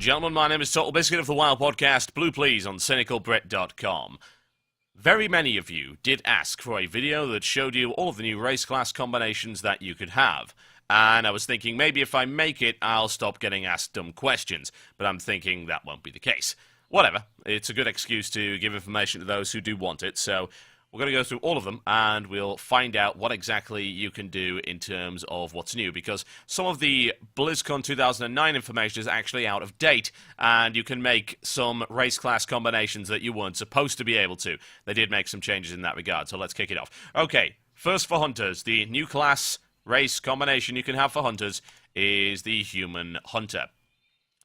gentlemen, my name is Total Biscuit of the WoW podcast, Blue Please on cynicalbrit.com. Very many of you did ask for a video that showed you all of the new race class combinations that you could have. And I was thinking maybe if I make it, I'll stop getting asked dumb questions. But I'm thinking that won't be the case. Whatever, it's a good excuse to give information to those who do want it, so we're going to go through all of them, and we'll find out what exactly you can do in terms of what's new, because some of the BlizzCon 2009 information is actually out of date, and you can make some race class combinations that you weren't supposed to be able to. They did make some changes in that regard, so let's kick it off. Okay, first for Hunters, the new class race combination you can have for Hunters is the Human Hunter.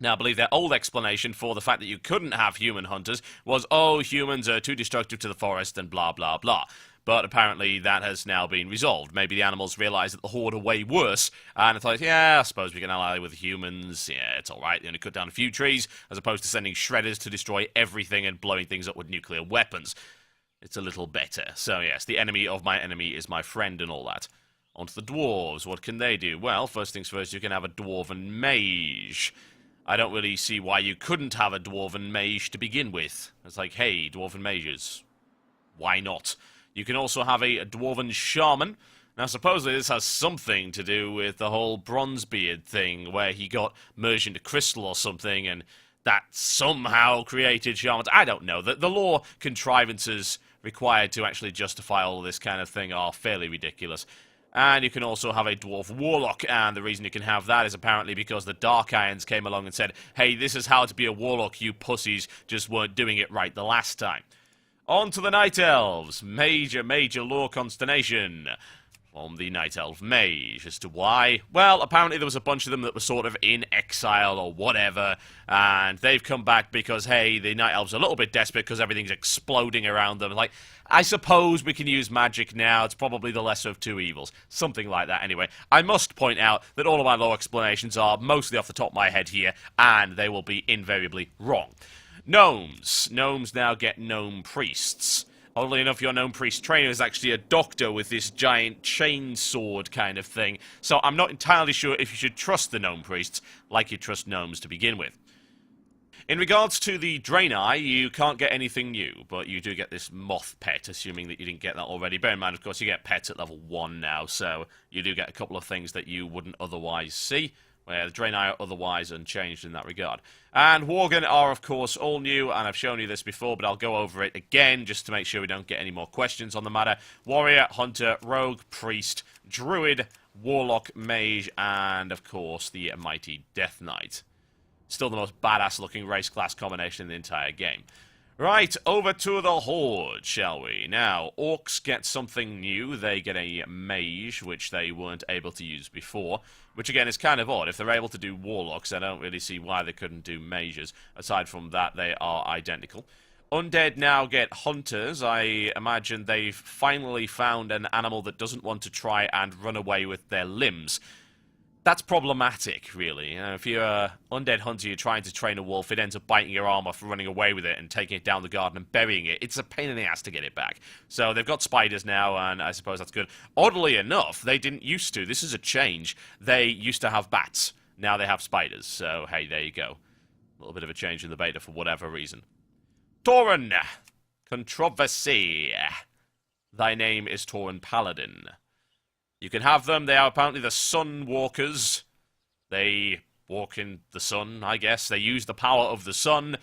Now, I believe their old explanation for the fact that you couldn't have human hunters was, oh, humans are too destructive to the forest and blah, blah, blah. But apparently that has now been resolved. Maybe the animals realised that the Horde are way worse, and it's like, yeah, I suppose we can ally with humans. Yeah, it's alright. They only cut down a few trees, as opposed to sending shredders to destroy everything and blowing things up with nuclear weapons. It's a little better. So, yes, the enemy of my enemy is my friend and all that. On to the dwarves. What can they do? Well, first things first, you can have a dwarven mage. I don't really see why you couldn't have a dwarven mage to begin with. It's like, hey, dwarven mages. Why not? You can also have a dwarven shaman. Now, supposedly this has something to do with the whole Bronzebeard thing, where he got merged into crystal or something, and that somehow created shamans. I don't know. The lore contrivances required to actually justify all this kind of thing are fairly ridiculous. And you can also have a dwarf warlock, and the reason you can have that is apparently because the Dark Irons came along and said, hey, this is how to be a warlock, you pussies just weren't doing it right the last time. On to the Night Elves. Major lore consternation from the Night Elf Mage. As to why? Well, apparently there was a bunch of them that were sort of in exile or whatever, and they've come back because, hey, the Night Elves are a little bit desperate because everything's exploding around them. Like, I suppose we can use magic now. It's probably the lesser of two evils. Something like that, anyway. I must point out that all of my lore explanations are mostly off the top of my head here, and they will be invariably wrong. Gnomes. Gnomes now get gnome priests. Oddly enough, your gnome priest trainer is actually a doctor with this giant chain sword kind of thing, so I'm not entirely sure if you should trust the gnome priests like you trust gnomes to begin with. In regards to the Draenei, you can't get anything new, but you do get this moth pet, assuming that you didn't get that already. Bear in mind, of course, you get pets at level 1 now, so you do get a couple of things that you wouldn't otherwise see, where the Draenei are otherwise unchanged in that regard. And Worgen are, of course, all new, and I've shown you this before, but I'll go over it again, just to make sure we don't get any more questions on the matter. Warrior, Hunter, Rogue, Priest, Druid, Warlock, Mage, and, of course, the Mighty Death Knight. Still the most badass-looking race class combination in the entire game. Right, over to the Horde, shall we? Now, Orcs get something new. They get a Mage, which they weren't able to use before, which, again, is kind of odd. If they're able to do Warlocks, I don't really see why they couldn't do Mages. Aside from that, they are identical. Undead now get Hunters. I imagine they've finally found an animal that doesn't want to try and run away with their limbs. That's problematic, really. If you're an undead hunter, you're trying to train a wolf, it ends up biting your arm off, running away with it, and taking it down the garden and burying it. It's a pain in the ass to get it back. So they've got spiders now, and I suppose that's good. Oddly enough, they didn't used to. This is a change. They used to have bats. Now they have spiders. So, hey, there you go. A little bit of a change in the beta for whatever reason. Tauren. Controversy. Thy name is Tauren Paladin. You can have them. They are apparently the Sun Walkers. They walk in the sun, I guess. They use the power of the sun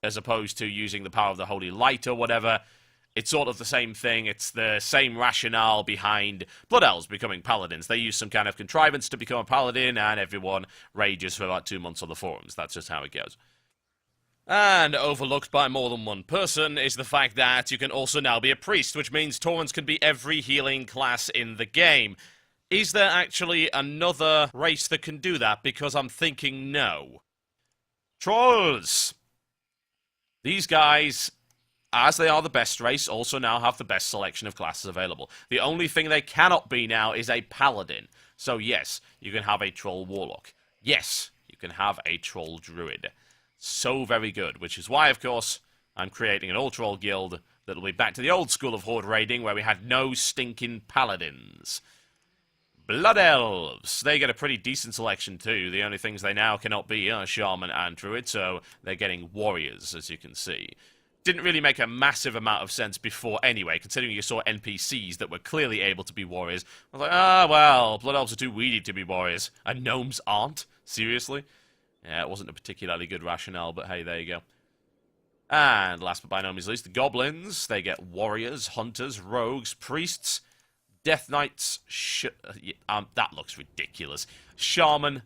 as opposed to using the power of the Holy Light or whatever. It's sort of the same thing. It's the same rationale behind Blood Elves becoming paladins. They use some kind of contrivance to become a paladin, and everyone rages for about 2 months on the forums. That's just how it goes. And overlooked by more than one person is the fact that you can also now be a priest, which means Taurens can be every healing class in the game. Is there actually another race that can do that? Because I'm thinking no. Trolls! These guys, as they are the best race, also now have the best selection of classes available. The only thing they cannot be now is a paladin. So yes, you can have a troll warlock. Yes, you can have a troll druid. So very good, which is why, of course, I'm creating an all-troll guild that'll be back to the old school of Horde raiding, where we had no stinking paladins. Blood Elves. They get a pretty decent selection too. The only things they now cannot be are Shaman and Druid, so they're getting Warriors, as you can see. Didn't really make a massive amount of sense before anyway, considering you saw NPCs that were clearly able to be warriors. I was like, well, Blood Elves are too weedy to be warriors, and gnomes aren't? Seriously? Yeah, it wasn't a particularly good rationale, but hey, there you go. And last but by no means least, the Goblins. They get warriors, hunters, rogues, priests, Death Knights, that looks ridiculous. Shaman,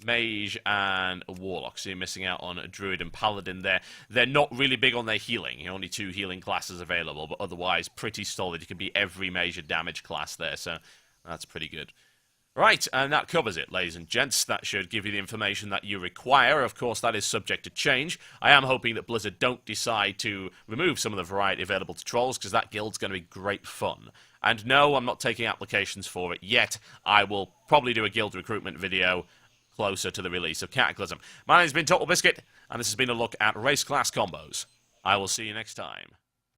Mage, and a Warlock. So you're missing out on a Druid and Paladin there. They're not really big on their healing. Only 2 healing classes available, but otherwise pretty solid. You can be every major damage class there, so that's pretty good. Right, and that covers it, ladies and gents. That should give you the information that you require. Of course, that is subject to change. I am hoping that Blizzard don't decide to remove some of the variety available to trolls, because that guild's going to be great fun. And no, I'm not taking applications for it yet. I will probably do a guild recruitment video closer to the release of Cataclysm. My name's been Total Biscuit, and this has been a look at race class combos. I will see you next time.